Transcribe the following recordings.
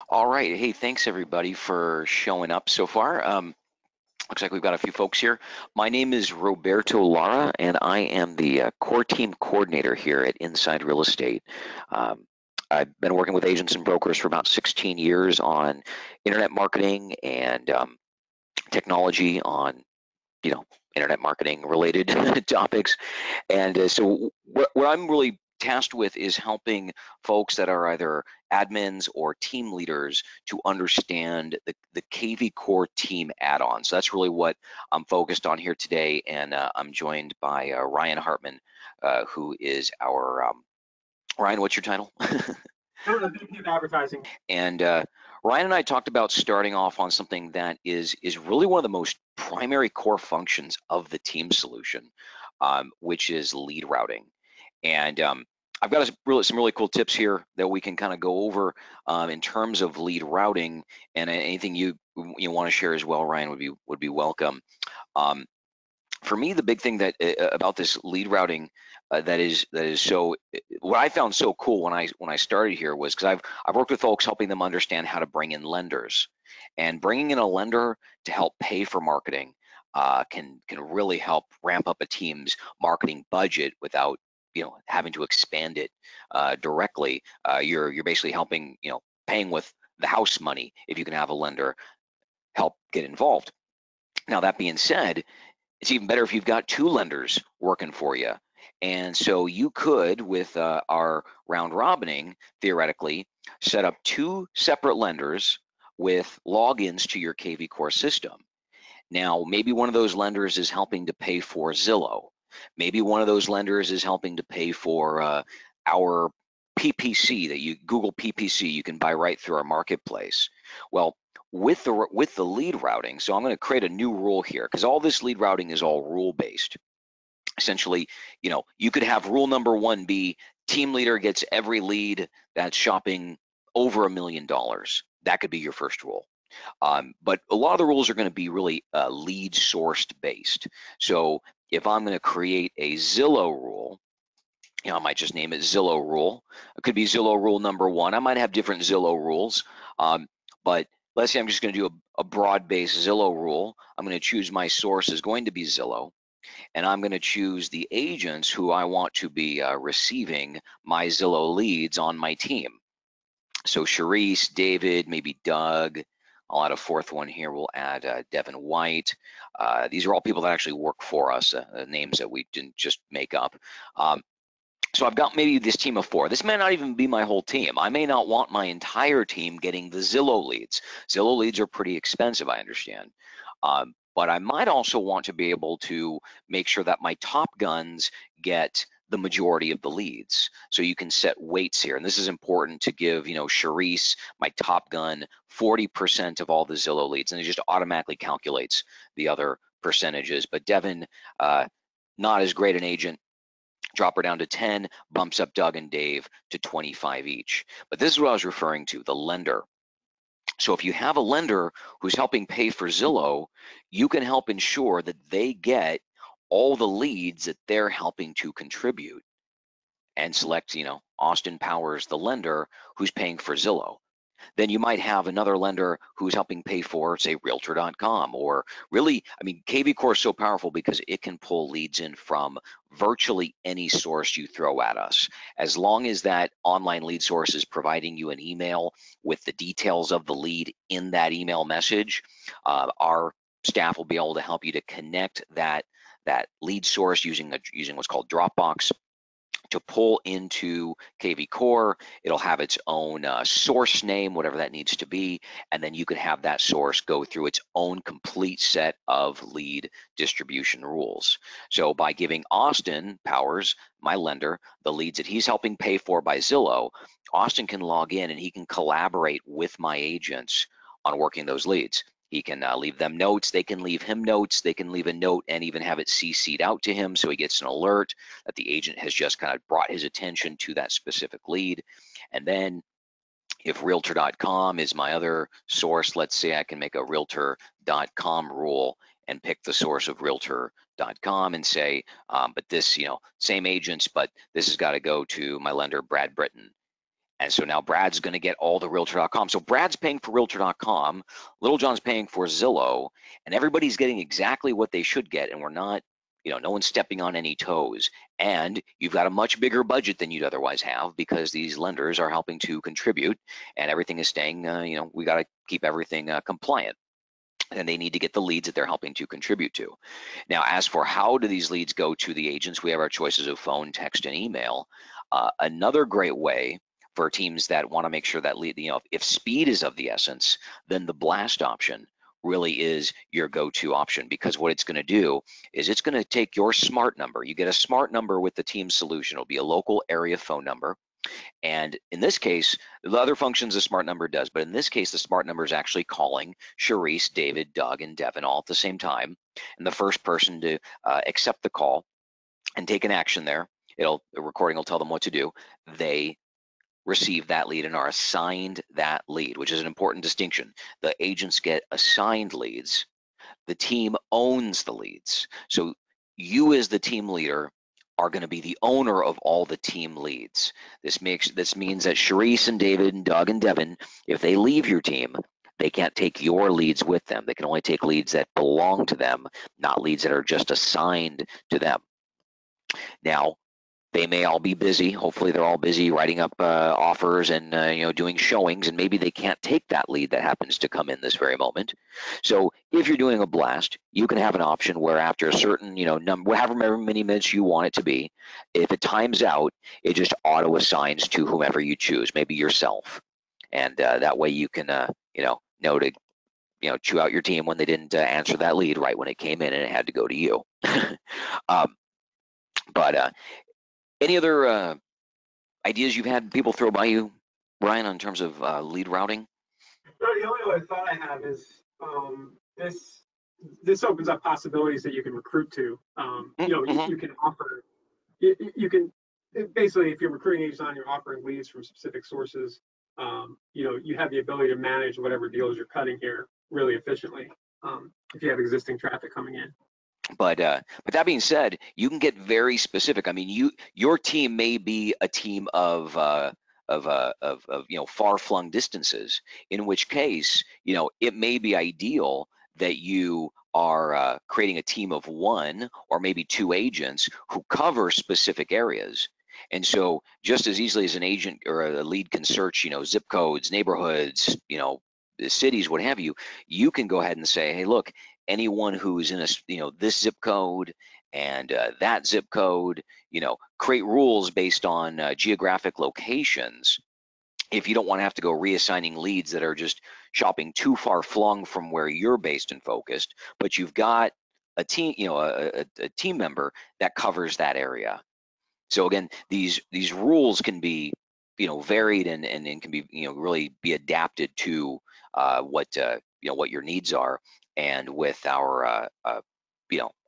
All right. Hey, thanks everybody for showing up so far. Looks like we've got a few folks here. My name is Roberto Lara, and I am the core team coordinator here at Inside Real Estate. Um, I've been working with agents and brokers for about 16 years on internet marketing and technology on, you know, internet marketing related topics. And so what I'm really tasked with is helping folks that are either admins or team leaders to understand the kvCORE team add-on. So that's really what I'm focused on here today. And I'm joined by Ryan Hartman, who is our, Ryan, what's your title? I'm the VP of advertising. And Ryan and I talked about starting off on something that is really one of the most primary core functions of the team solution, which is lead routing. And I've got some really cool tips here that we can kind of go over in terms of lead routing, and anything you want to share as well, Ryan, would be welcome. Um, for me, the big thing that about this lead routing that is so what I found so cool when I started here was because I've worked with folks helping them understand how to bring in lenders, and bringing in a lender to help pay for marketing can really help ramp up a team's marketing budget without having to expand it directly. You're basically helping, paying with the house money if you can have a lender help get involved. Now that being said, it's even better if you've got two lenders working for you. And so you could, with our round robining, theoretically, set up two separate lenders with logins to your kvCORE system. Now, maybe one of those lenders is helping to pay for Zillow. Maybe one of those lenders is helping to pay for our PPC that Google PPC you can buy right through our marketplace. Well, with the lead routing, so I'm going to create a new rule here because all this lead routing is all rule based. Essentially, you could have rule number one be team leader gets every lead that's shopping over $1 million. That could be your first rule. But a lot of the rules are going to be really lead sourced based. So if I'm going to create a Zillow rule, I might just name it Zillow rule. It could be Zillow rule number one. I might have different Zillow rules, but let's say I'm just going to do a broad-based Zillow rule. I'm going to choose my source is going to be Zillow, and I'm going to choose the agents who I want to be receiving my Zillow leads on my team. So Sharice, David, maybe Doug. I'll add a fourth one here. We'll add Devin White. These are all people that actually work for us, names that we didn't just make up. So I've got maybe this team of four. This may not even be my whole team. I may not want my entire team getting the Zillow leads. Zillow leads are pretty expensive, I understand. But I might also want to be able to make sure that my top guns get the majority of the leads. So you can set weights here. And this is important to give, Sharice, my top gun, 40% of all the Zillow leads. And it just automatically calculates the other percentages. But Devin, not as great an agent, drop her down to 10, bumps up Doug and Dave to 25 each. But this is what I was referring to, the lender. So if you have a lender who's helping pay for Zillow, you can help ensure that they get all the leads that they're helping to contribute, and select, Austin Powers, the lender who's paying for Zillow. Then you might have another lender who's helping pay for, say, realtor.com, or really, I mean, kvCORE is so powerful because it can pull leads in from virtually any source you throw at us. As long as that online lead source is providing you an email with the details of the lead in that email message, our staff will be able to help you to connect that lead source using what's called Dropbox to pull into kvCORE. It'll have its own source name, whatever that needs to be, and then you can have that source go through its own complete set of lead distribution rules. So by giving Austin Powers, my lender, the leads that he's helping pay for by Zillow, Austin can log in and he can collaborate with my agents on working those leads. He can leave them notes, they can leave him notes, they can leave a note and even have it CC'd out to him so he gets an alert that the agent has just kind of brought his attention to that specific lead. And then if realtor.com is my other source, let's say I can make a realtor.com rule and pick the source of realtor.com and say, but this, same agents, but this has got to go to my lender, Brad Britton. And so now Brad's going to get all the Realtor.com. So Brad's paying for Realtor.com, Little John's paying for Zillow, and everybody's getting exactly what they should get, and we're not, no one's stepping on any toes. And you've got a much bigger budget than you'd otherwise have because these lenders are helping to contribute, and everything is staying, we got to keep everything compliant. And they need to get the leads that they're helping to contribute to. Now, as for how do these leads go to the agents, we have our choices of phone, text, and email. Another great way for teams that want to make sure that lead, if speed is of the essence, then the blast option really is your go-to option, because what it's going to do is it's going to take your smart number. You get a smart number with the team solution. It'll be a local area phone number. And in this case, the other functions the smart number does, but in this case, the smart number is actually calling Sharice, David, Doug, and Devin all at the same time. And the first person to accept the call and take an action there, the recording will tell them what to do. They receive that lead and are assigned that lead, which is an important distinction. The agents get assigned leads. The team owns the leads. So you as the team leader are going to be the owner of all the team leads. This means that Sharice and David and Doug and Devin, if they leave your team, they can't take your leads with them. They can only take leads that belong to them, not leads that are just assigned to them. Now, they may all be busy. Hopefully they're all busy writing up offers and doing showings, and maybe they can't take that lead that happens to come in this very moment. So if you're doing a blast, you can have an option where after a certain number, however many minutes you want it to be, if it times out, it just auto assigns to whomever you choose, maybe yourself, and that way you can know to chew out your team when they didn't answer that lead right when it came in and it had to go to you. But any other ideas you've had people throw by you, Brian, in terms of lead routing? No, the only other thought I have is this opens up possibilities that you can recruit to. You can offer, you can basically, if you're recruiting agents on, you're offering leads from specific sources. You have the ability to manage whatever deals you're cutting here really efficiently if you have existing traffic coming in. But that being said, you can get very specific. I mean, your team may be a team of far-flung distances, in which case, it may be ideal that you are creating a team of one or maybe two agents who cover specific areas. And so just as easily as an agent or a lead can search, zip codes, neighborhoods, cities, what have you, you can go ahead and say, hey, look, anyone who's in this zip code and that zip code, create rules based on geographic locations. If you don't want to have to go reassigning leads that are just shopping too far flung from where you're based and focused, but you've got a team, a team member that covers that area. So again, these rules can be varied and can be really be adapted to what your needs are. And with our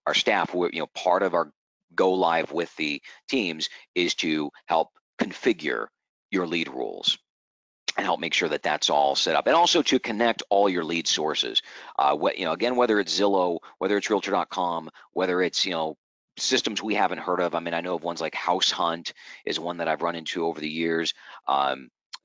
our staff, part of our go live with the teams is to help configure your lead rules and help make sure that that's all set up, and also to connect all your lead sources. Again, whether it's Zillow, whether it's Realtor.com, whether it's systems we haven't heard of. I mean, I know of ones like House Hunt is one that I've run into over the years.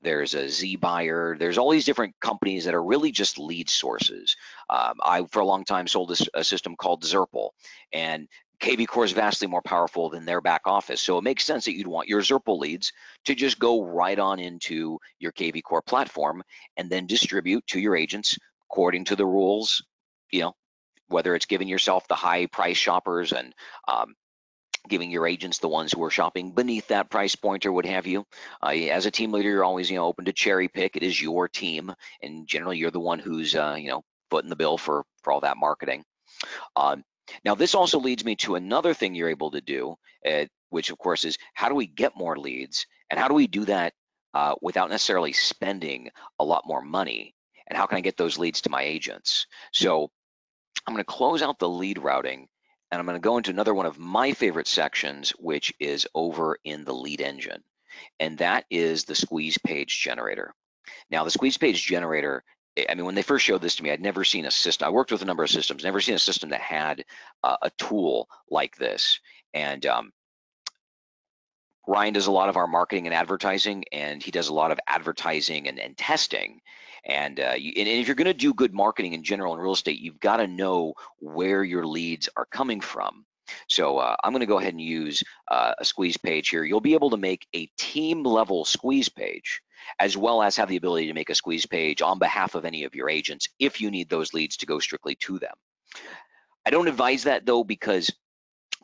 There's a Z-Buyer. There's all these different companies that are really just lead sources. I, for a long time, sold a system called Zerple, and kvCORE is vastly more powerful than their back office. So it makes sense that you'd want your Zerple leads to just go right on into your kvCORE platform and then distribute to your agents according to the rules, whether it's giving yourself the high price shoppers and giving your agents the ones who are shopping beneath that price point or what have you. As a team leader, you're always open to cherry pick. It is your team, and generally you're the one who's footing the bill for all that marketing. Now this also leads me to another thing you're able to do, which of course is how do we get more leads, and how do we do that without necessarily spending a lot more money, and how can I get those leads to my agents? So I'm going to close out the lead routing, and I'm going to go into another one of my favorite sections, which is over in the lead engine, and that is the squeeze page generator. Now, the squeeze page generator, I mean, when they first showed this to me, I'd never seen a system. I worked with a number of systems, never seen a system that had a tool like this. And Ryan does a lot of our marketing and advertising, and he does a lot of advertising and testing. And if you're going to do good marketing in general in real estate, you've got to know where your leads are coming from. So I'm going to go ahead and use a squeeze page here. You'll be able to make a team level squeeze page, as well as have the ability to make a squeeze page on behalf of any of your agents if you need those leads to go strictly to them. I don't advise that though, because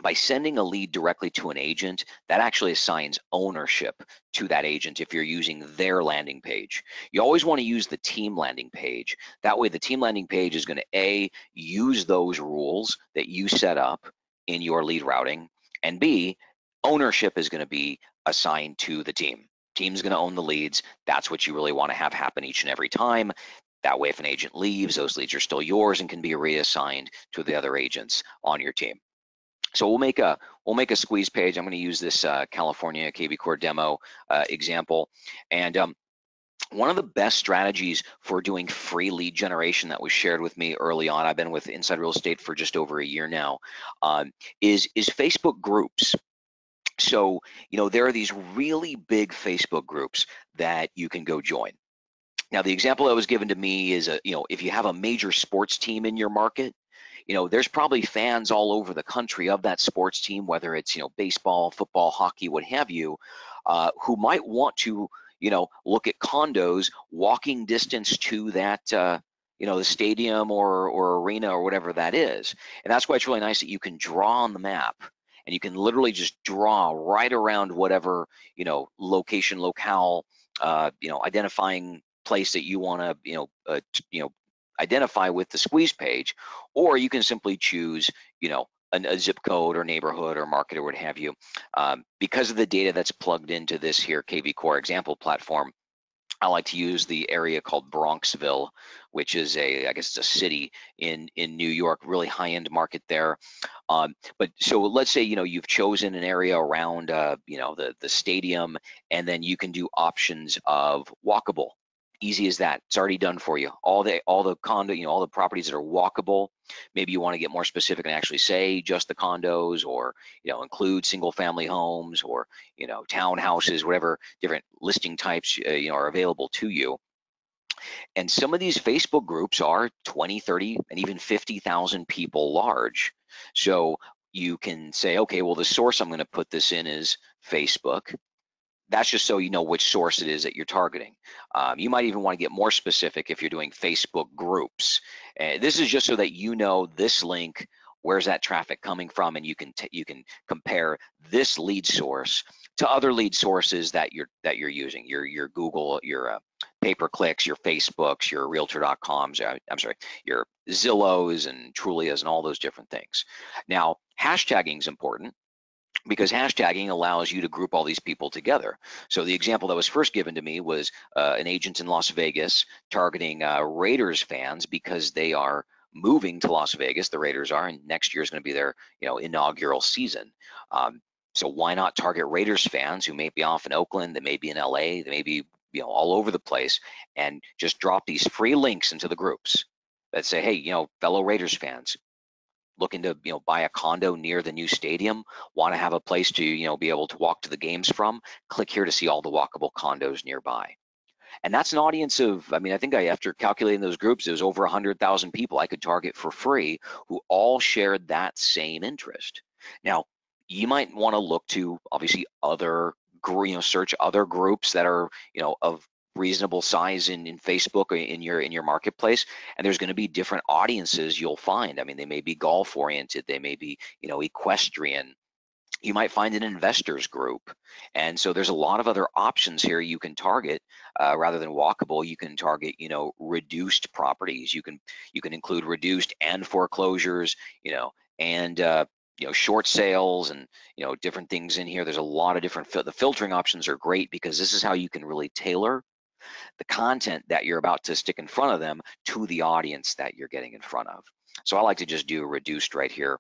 by sending a lead directly to an agent, that actually assigns ownership to that agent if you're using their landing page. You always want to use the team landing page. That way the team landing page is going to A, use those rules that you set up in your lead routing, and B, ownership is going to be assigned to the team. Team's going to own the leads. That's what you really want to have happen each and every time. That way if an agent leaves, those leads are still yours and can be reassigned to the other agents on your team. So we'll make a squeeze page. I'm going to use this California kvCORE demo example, and one of the best strategies for doing free lead generation that was shared with me early on, I've been with Inside Real Estate for just over a year now, is Facebook groups. So there are these really big Facebook groups that you can go join. Now the example that was given to me is if you have a major sports team in your market, there's probably fans all over the country of that sports team, whether it's, baseball, football, hockey, what have you, who might want to, look at condos walking distance to that, the stadium or arena or whatever that is. And that's why it's really nice that you can draw on the map and you can literally just draw right around whatever, location, locale, identifying place that you want to, identify with the squeeze page, or you can simply choose, a zip code or neighborhood or market or what have you. Because of the data that's plugged into this here kvCORE example platform, I like to use the area called Bronxville, which is I guess it's a city in New York, really high-end market there. But so let's say, you've chosen an area around, the stadium, and then you can do options of walkable. Easy as that. It's already done for you. All the condo, all the properties that are walkable. Maybe you want to get more specific and actually say just the condos, or include single family homes, or townhouses, whatever different listing types are available to you. And some of these Facebook groups are 20, 30, and even 50,000 people large. So you can say, okay, well, the source I'm going to put this in is Facebook. That's just so you know which source it is that you're targeting. You might even want to get more specific if you're doing Facebook groups. This is just so that you know this link, where's that traffic coming from, and you can compare this lead source to other lead sources that you're using. Your Google, your pay-per-clicks, your Facebooks, your Realtor.coms. I'm sorry, your Zillows and Trulias and all those different things. Now, hashtagging is important, because hashtagging allows you to group all these people together. So the example that was first given to me was an agent in Las Vegas targeting Raiders fans because they are moving to Las Vegas. The Raiders are, and next year is going to be their inaugural season. So why not target Raiders fans who may be off in Oakland, they may be in LA, they may be all over the place, and just drop these free links into the groups that say, hey, fellow Raiders fans, looking to buy a condo near the new stadium, want to have a place to be able to walk to the games from, click here to see all the walkable condos nearby. And that's an audience of, I think after calculating those groups, it was over 100,000 people I could target for free who all shared that same interest. Now, you might want to look to obviously other, search other groups that are of reasonable size in Facebook or in your marketplace, and there's going to be different audiences you'll find. They may be golf oriented, they may be equestrian. You might find an investors group, and so there's a lot of other options here you can target. Rather than walkable, you can target reduced properties. You can include reduced and foreclosures, and short sales, and different things in here. There's a lot of different the filtering options are great, because this is how you can really tailor the content that you're about to stick in front of them to the audience that you're getting in front of. So I like to just do reduced right here.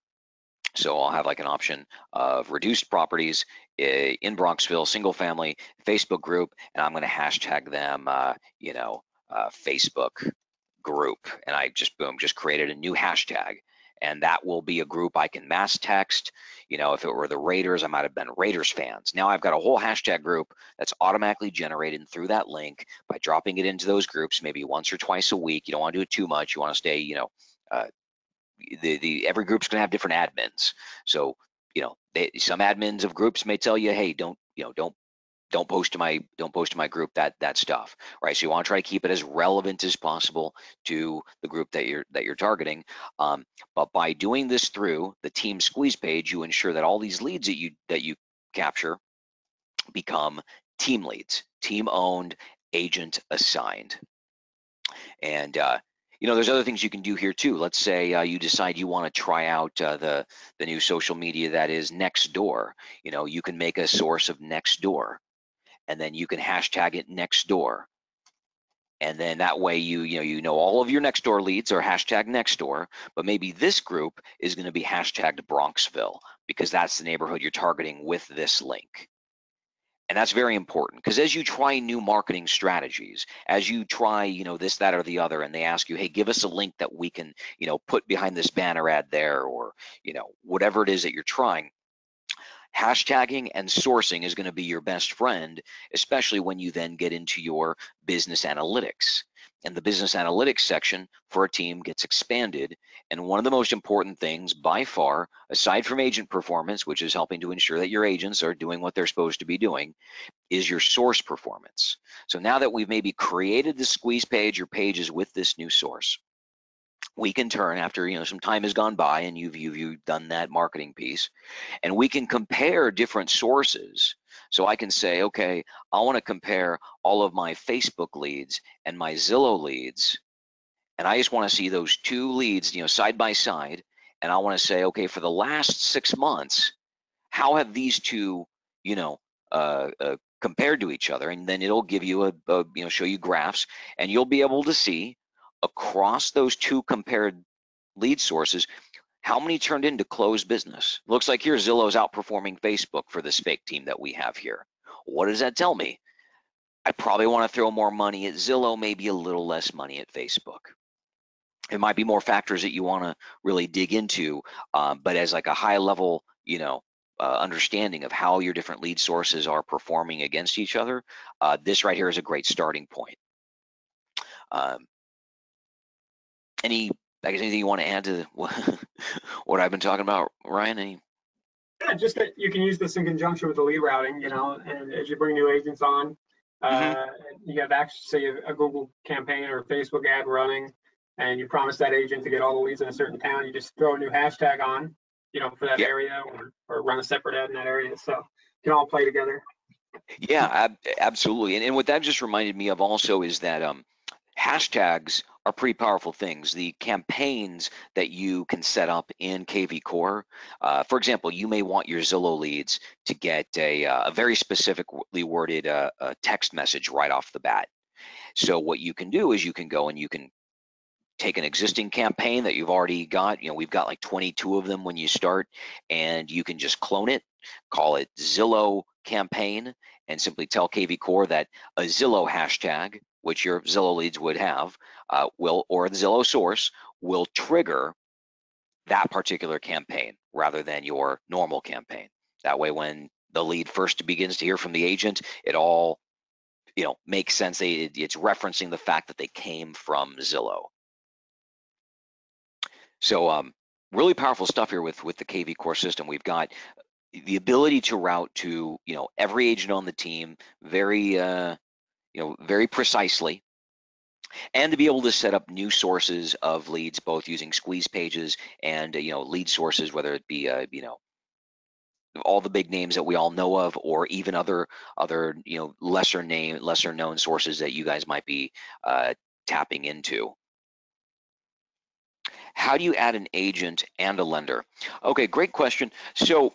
So I'll have like an option of reduced properties in Bronxville, single family, Facebook group, and I'm going to hashtag them, Facebook group. And I just, boom, just created a new hashtag. and that will be a group I can mass text. You know, if it were the Raiders, I might have been Raiders fans. Now I've got a whole hashtag group that's automatically generated through that link by dropping it into those groups maybe once or twice a week. You don't want to do it too much. You want to stay, you know, every group's going to have different admins. So, you know, some admins of groups may tell you, hey, don't post to my group that stuff, right? So you want to try to keep it as relevant as possible to the group that you're targeting. But by doing this through the team squeeze page, you ensure that all these leads that you capture become team leads, team owned, agent assigned. And you know, there's other things you can do here too. Let's say you decide you want to try out the new social media that is Nextdoor. You know, you can make a source of Nextdoor, and then you can hashtag it Nextdoor. And then that way you know all of your Nextdoor leads are hashtag Nextdoor, but maybe this group is going to be hashtagged Bronxville because that's the neighborhood you're targeting with this link. And that's very important because as you try new marketing strategies, as you try, you know, this, that, or the other, and they ask you, hey, give us a link that we can, you know, put behind this banner ad there, or, you know, whatever it is that you're trying, hashtagging and sourcing is going to be your best friend, especially when you then get into your business analytics. And the business analytics section for a team gets expanded. And one of the most important things by far, aside from agent performance, which is helping to ensure that your agents are doing what they're supposed to be doing, is your source performance. So now that we've maybe created the squeeze page or pages with this new source, we can turn, after, you know, some time has gone by and you've done that marketing piece, and we can compare different sources. So I can say, okay, I want to compare all of my Facebook leads and my Zillow leads, and I just want to see those two leads, you know, side by side, and I want to say, okay, for the last 6 months, how have these two, you know, compared to each other? And then it'll give you you know, show you graphs, and you'll be able to see across those two compared lead sources how many turned into closed business. Looks like here Zillow's outperforming Facebook for this fake team that we have here. What does that tell me? I probably want to throw more money at Zillow, maybe a little less money at Facebook. It might be more factors that you want to really dig into, but as like a high level, you know, understanding of how your different lead sources are performing against each other, this right here is a great starting point. I guess anything you want to add to what I've been talking about, Ryan? Yeah, just that you can use this in conjunction with the lead routing, you know, and as you bring new agents on, you have access, say, a Google campaign or a Facebook ad running, and you promise that agent to get all the leads in a certain town. You just throw a new hashtag on, you know, for that area, or run a separate ad in that area. So it can all play together. Yeah, absolutely. And what that just reminded me of also is that hashtags are pretty powerful things. The campaigns that you can set up in kvCORE, for example, you may want your Zillow leads to get a very specifically worded text message right off the bat. So what you can do is you can go and you can take an existing campaign that you've already got. You know, we've got like 22 of them when you start, and you can just clone it, call it Zillow campaign, and simply tell kvCORE that a Zillow hashtag, which your Zillow leads would have, or the Zillow source, will trigger that particular campaign rather than your normal campaign. That way, when the lead first begins to hear from the agent, it all, you know, makes sense. It's referencing the fact that they came from Zillow. So really powerful stuff here with the kvCORE system. We've got the ability to route to, you know, every agent on the team very very precisely, and to be able to set up new sources of leads, both using squeeze pages and you know, lead sources, whether it be you know, all the big names that we all know of, or even other you know, lesser known sources that you guys might be tapping into. How do you add an agent and a lender? Okay, great question. So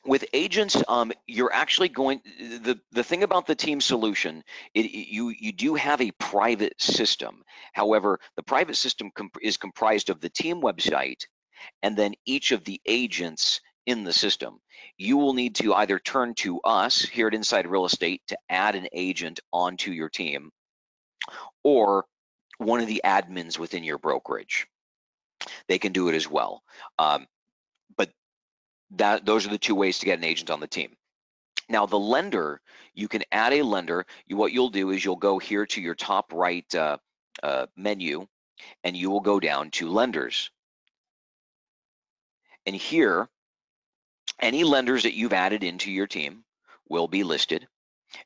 with agents, you're actually going, the thing about the team solution, you do have a private system. However, the private system is comprised of the team website and then each of the agents in the system. You will need to either turn to us here at Inside Real Estate to add an agent onto your team, or one of the admins within your brokerage. they can do it as well. But those are the two ways to get an agent on the team. Now the lender, you can add a lender. What you'll do is you'll go here to your top right menu, and you will go down to lenders. And here, any lenders that you've added into your team will be listed.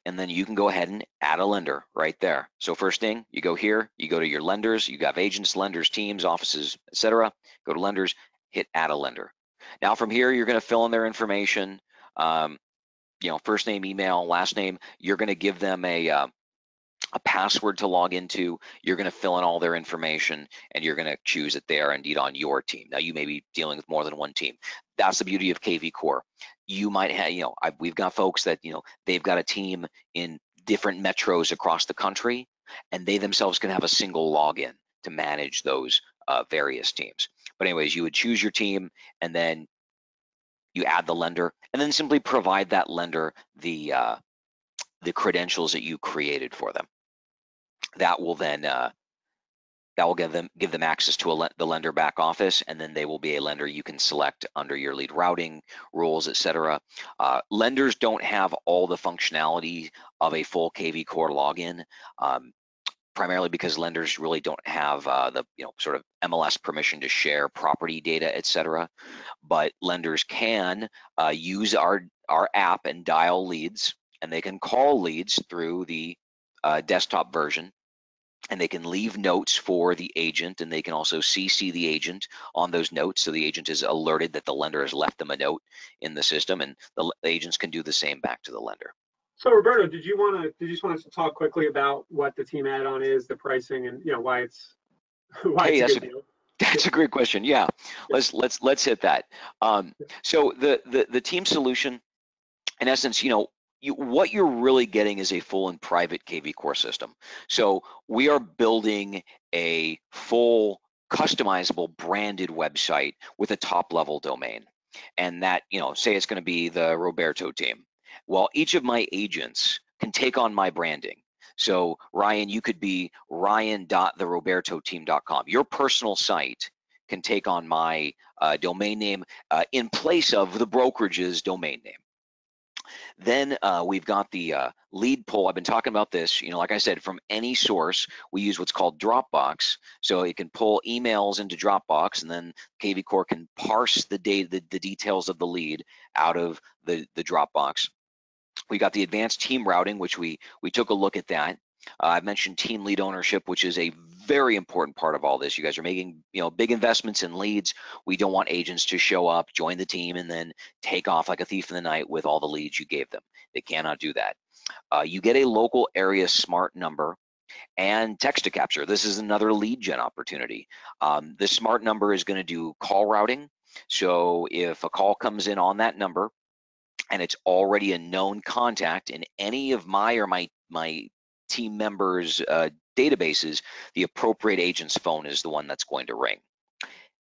And then you can go ahead and add a lender right there. So first thing, you go here, you go to your lenders, you have agents, lenders, teams, offices, etc. Go to lenders, hit add a lender. Now from here, you're going to fill in their information, first name, email, last name. You're going to give them a password to log into. You're going to fill in all their information, and you're going to choose that they are indeed on your team. Now you may be dealing with more than one team. That's the beauty of kvCORE. You might have, we've got folks that, they've got a team in different metros across the country, and they themselves can have a single login to manage those various teams. But anyways, you would choose your team, and then you add the lender, and then simply provide that lender the credentials that you created for them. That will then give them access to the lender back office, and then they will be a lender you can select under your lead routing rules, etc. Lenders don't have all the functionality of a full kvCORE login, primarily because lenders really don't have the sort of MLS permission to share property data, etc. But lenders can use our app and dial leads, and they can call leads through the desktop version. And they can leave notes for the agent, and they can also CC the agent on those notes, so the agent is alerted that the lender has left them a note in the system, and the agents can do the same back to the lender. So Roberto, did you just want us to talk quickly about what the team add-on is, the pricing, and why it's Hey, a good deal? That's a great question. Yeah, let's hit that. So the team solution, in essence, what you're really getting is a full and private kvCORE system. So we are building a full customizable branded website with a top level domain. And that, say it's going to be the Roberto team. Well, each of my agents can take on my branding. So Ryan, you could be ryan.therobertoteam.com. Your personal site can take on my domain name in place of the brokerage's domain name. Then we've got the lead pull. I've been talking about this, like I said, from any source. We use what's called Dropbox. So it can pull emails into Dropbox, and then kvCORE can parse the details of the lead out of the Dropbox. We got the advanced team routing, which we took a look at that. I've mentioned team lead ownership, which is a very important part of all this. You guys are making big investments in leads. We don't want agents to show up, join the team, and then take off like a thief in the night with all the leads you gave them. They cannot do that. You get a local area smart number and text to capture. This is another lead gen opportunity. This smart number is going to do call routing. So if a call comes in on that number and it's already a known contact in any of my or my team members' databases, the appropriate agent's phone is the one that's going to ring.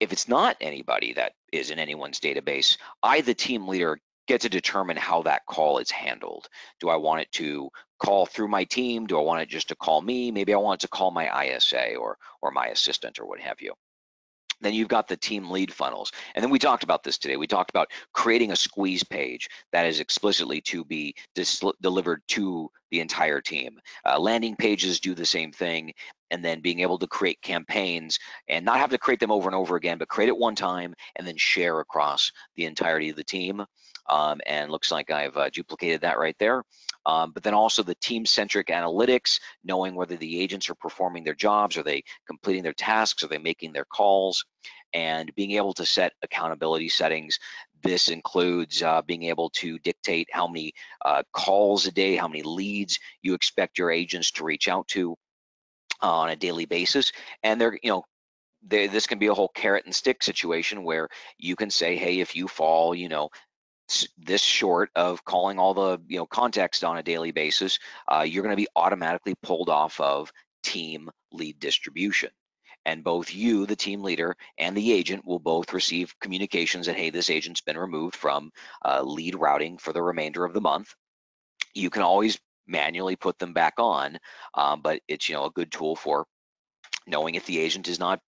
If it's not anybody that is in anyone's database, I, the team leader, get to determine how that call is handled. Do I want it to call through my team? Do I want it just to call me? Maybe I want it to call my ISA or my assistant or what have you. Then you've got the team lead funnels. And then we talked about this today. We talked about creating a squeeze page that is explicitly to be delivered to the entire team. Landing pages do the same thing, and then being able to create campaigns and not have to create them over and over again, but create it one time and then share across the entirety of the team. And looks like I've duplicated that right there. But then also the team-centric analytics, knowing whether the agents are performing their jobs, are they completing their tasks, are they making their calls, and being able to set accountability settings. This includes being able to dictate how many calls a day, how many leads you expect your agents to reach out to on a daily basis. And this can be a whole carrot and stick situation where you can say, hey, if you fall, this short of calling all the context on a daily basis, you're going to be automatically pulled off of team lead distribution. And both you, the team leader, and the agent will both receive communications that, hey, this agent's been removed from lead routing for the remainder of the month. You can always manually put them back on, but it's a good tool for knowing if the agent is not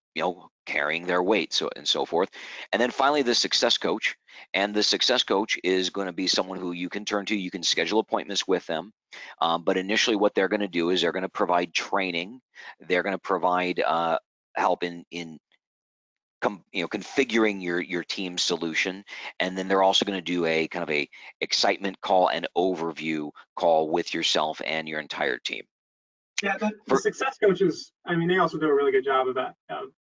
carrying their weight, so and so forth. And then finally, the success coach. And the success coach is going to be someone who you can turn to. You can schedule appointments with them. But initially, what they're going to do is they're going to provide training. They're going to provide help in configuring your team solution, and then they're also going to do a kind of a excitement call and overview call with yourself and your entire team. Yeah, the success coaches, I mean, they also do a really good job about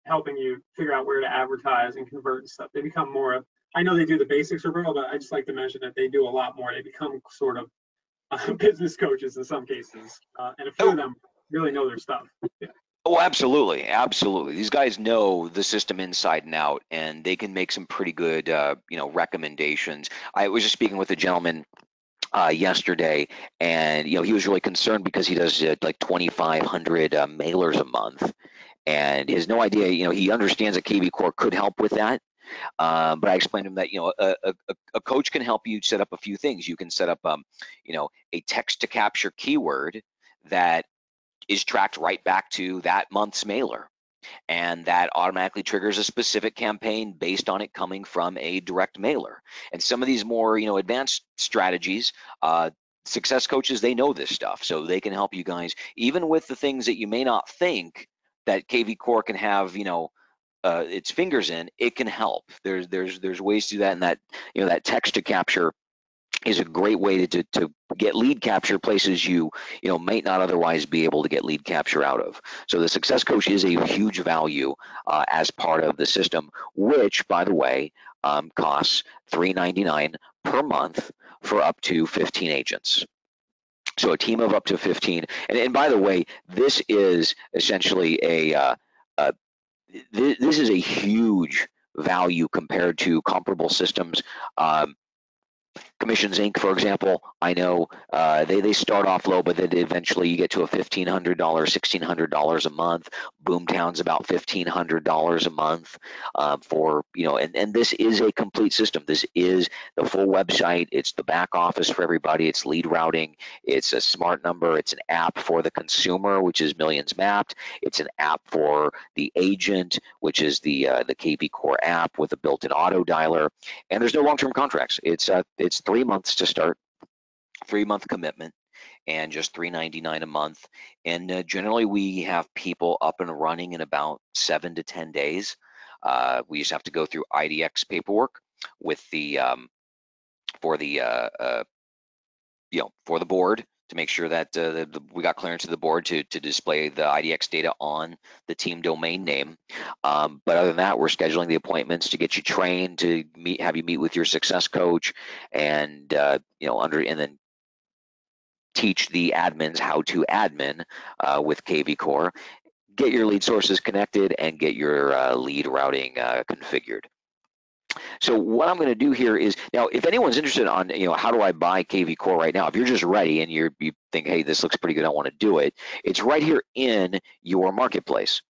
helping you figure out where to advertise and convert and stuff. They become more of, I know they do the basics referral, but I just like to mention that they do a lot more. They become sort of business coaches in some cases, and a few of them really know their stuff. Yeah. Oh, absolutely, absolutely. These guys know the system inside and out, and they can make some pretty good, recommendations. I was just speaking with a gentleman yesterday, and he was really concerned because he does like 2,500 mailers a month, and he has no idea. He understands that kvCORE could help with that. But I explained to him that a coach can help you set up a few things. You can set up a text to capture keyword that is tracked right back to that month's mailer, and that automatically triggers a specific campaign based on it coming from a direct mailer. And some of these more advanced strategies, success coaches, they know this stuff, so they can help you guys even with the things that you may not think that kvCORE can have its fingers in. It can help. There's ways to do that, and that text to capture is a great way to get lead capture places you might not otherwise be able to get lead capture out of. So the success coach is a huge value as part of the system, which, by the way, costs $3.99 per month for up to 15 agents. So a team of up to 15. And by the way, this is essentially this is a huge value compared to comparable systems. Commissions Inc., for example, I know they start off low, but then eventually you get to a $1,500, $1,600 a month. Boomtown's about $1,500 a month and this is a complete system. This is the full website. It's the back office for everybody. It's lead routing. It's a smart number. It's an app for the consumer, which is Millions Mapped. It's an app for the agent, which is the kvCORE app with a built-in auto dialer. And there's no long-term contracts. It's 3 months to start, 3-month commitment, and just $3.99 a month. And generally, we have people up and running in about 7 to 10 days. We just have to go through IDX paperwork with the for the board to make sure that we got clearance to the board to display the IDX data on the team domain name. But other than that, we're scheduling the appointments to get you trained, to have you meet with your success coach, and and then teach the admins how to admin with kvCORE, get your lead sources connected, and get your lead routing configured. So what I'm going to do here is, now, if anyone's interested on, how do I buy kvCORE right now? If you're just ready and you think, hey, this looks pretty good, I want to do it, it's right here in your marketplace.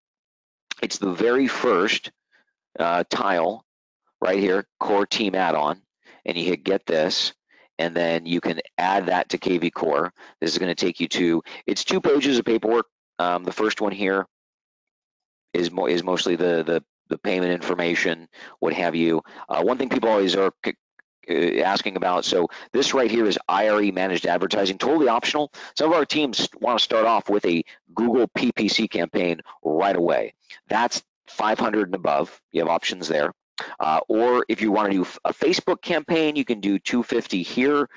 It's the very first tile right here, Core Team Add-on, and you hit Get This, and then you can add that to kvCORE. This is going to take you to, it's 2 pages of paperwork. The first one here is mostly the payment information, what have you. One thing people always are asking about, so this right here is IRE managed advertising, totally optional. Some of our teams want to start off with a Google PPC campaign right away. That's 500 and above. You have options there. Or if you want to do a Facebook campaign, you can do 250 here.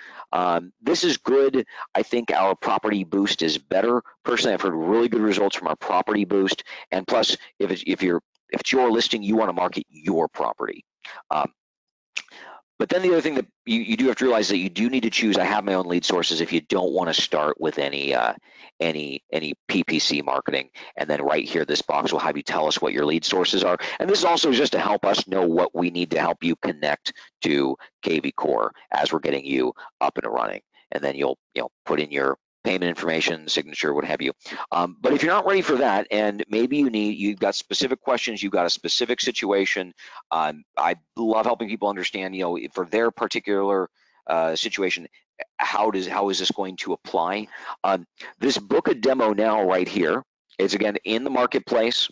This is good. I think our property boost is better. Personally, I've heard really good results from our property boost. And plus, if it's your listing, you want to market your property. But then the other thing that you do have to realize that you do need to choose, I have my own lead sources, if you don't want to start with any PPC marketing. And then right here, this box will have you tell us what your lead sources are. And this is also just to help us know what we need to help you connect to kvCORE as we're getting you up and running. And then you'll put in your payment information, signature, what have you. But if you're not ready for that, and maybe you've got specific questions, you've got a specific situation, I love helping people understand, for their particular situation, how is this going to apply? This book a demo now right here is, again, in the marketplace.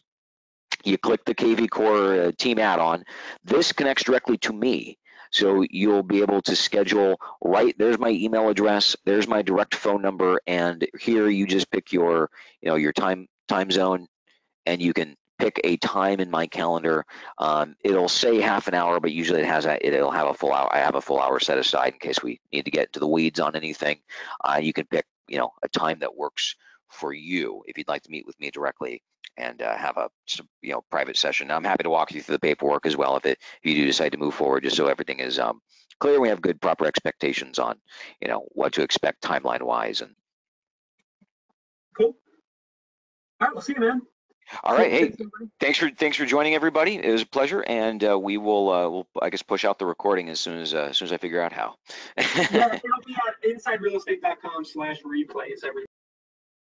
you click the kvCORE team add-on. This connects directly to me. So you'll be able to schedule, there's my email address, there's my direct phone number, and here you just pick your, your time zone, and you can pick a time in my calendar. It'll say half an hour, but usually it'll have a full hour. I have a full hour set aside in case we need to get into the weeds on anything. You can pick, a time that works for you if you'd like to meet with me directly and have a private session. Now, I'm happy to walk you through the paperwork as well if you do decide to move forward, just so everything is clear. We have good, proper expectations on what to expect timeline wise. And cool. All right, we'll see you, man. All right, hey, thanks for joining, everybody. It was a pleasure, and we will we'll, I guess, push out the recording as soon as I figure out how. Yeah, it'll be at insiderealestate.com/replays every